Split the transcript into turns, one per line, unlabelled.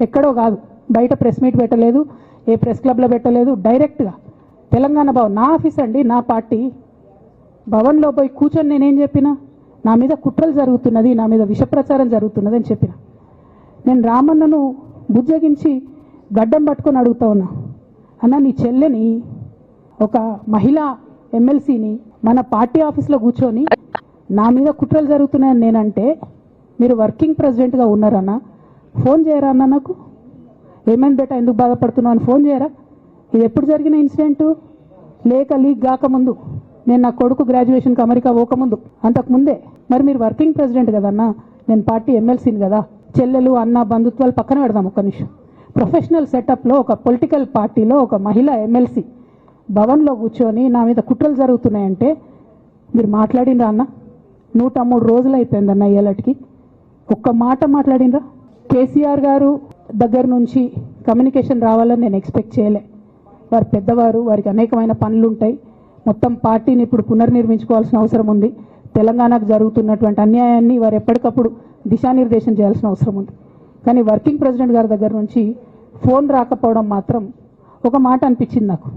ఎక్కడో కాదు, బయట ప్రెస్ మీట్ పెట్టలేదు, ఏ ప్రెస్ క్లబ్లో పెట్టలేదు, డైరెక్ట్గా తెలంగాణ భవన్ నా ఆఫీస్ అండి, నా పార్టీ భవన్లో పోయి కూర్చొని నేనేం చెప్పినా, నా మీద కుట్రలు జరుగుతున్నది, నా మీద విషప్రచారం జరుగుతున్నది అని చెప్పిన. నేను రామన్నను బుజ్జగించి గడ్డం పట్టుకొని అడుగుతా ఉన్నా, అన్న నీ చెల్లెని ఒక మహిళా ఎమ్మెల్సీని మన పార్టీ ఆఫీస్లో కూర్చొని నా మీద కుట్రలు జరుగుతున్నాయని నేనంటే మీరు వర్కింగ్ ప్రెసిడెంట్గా ఉన్నారన్న, ఫోన్ చేయరా అన్న, నాకు ఏమైంది బేటా ఎందుకు బాధపడుతున్నావు అని ఫోన్ చేయరా? ఇది ఎప్పుడు జరిగిన ఇన్సిడెంటు? లేక లీక్ కాకముందు, నేను నా కొడుకు గ్రాడ్యుయేషన్కి అమెరికా పోకముందు, అంతకుముందే. మరి మీరు వర్కింగ్ ప్రెసిడెంట్ కదన్నా, నేను పార్టీ ఎమ్మెల్సీని కదా. చెల్లెలు అన్న బంధుత్వాలు పక్కన పెడదాం ఒక్క నిమిషం. ప్రొఫెషనల్ సెటప్లో ఒక పొలిటికల్ పార్టీలో ఒక మహిళా ఎమ్మెల్సీ భవన్లో కూర్చొని నా మీద కుట్రలు జరుగుతున్నాయంటే మీరు మాట్లాడినరా అన్న? 103 రోజులు అయిపోయిందన్న ఇయ్యాలటికి, ఒక్క మాట మాట్లాడినరా? కేసీఆర్ గారు దగ్గర నుంచి కమ్యూనికేషన్ రావాలని నేను ఎక్స్పెక్ట్ చేయలే. వారు పెద్దవారు, వారికి అనేకమైన పనులు ఉంటాయి. మొత్తం పార్టీని ఇప్పుడు పునర్నిర్మించుకోవాల్సిన అవసరం ఉంది. తెలంగాణకు జరుగుతున్నటువంటి అన్యాయాన్ని వారు ఎప్పటికప్పుడు దిశానిర్దేశం చేయాల్సిన అవసరం ఉంది. కానీ వర్కింగ్ ప్రెసిడెంట్ గారి దగ్గర నుంచి ఫోన్ రాకపోవడం మాత్రం ఒక మాట అనిపించింది నాకు.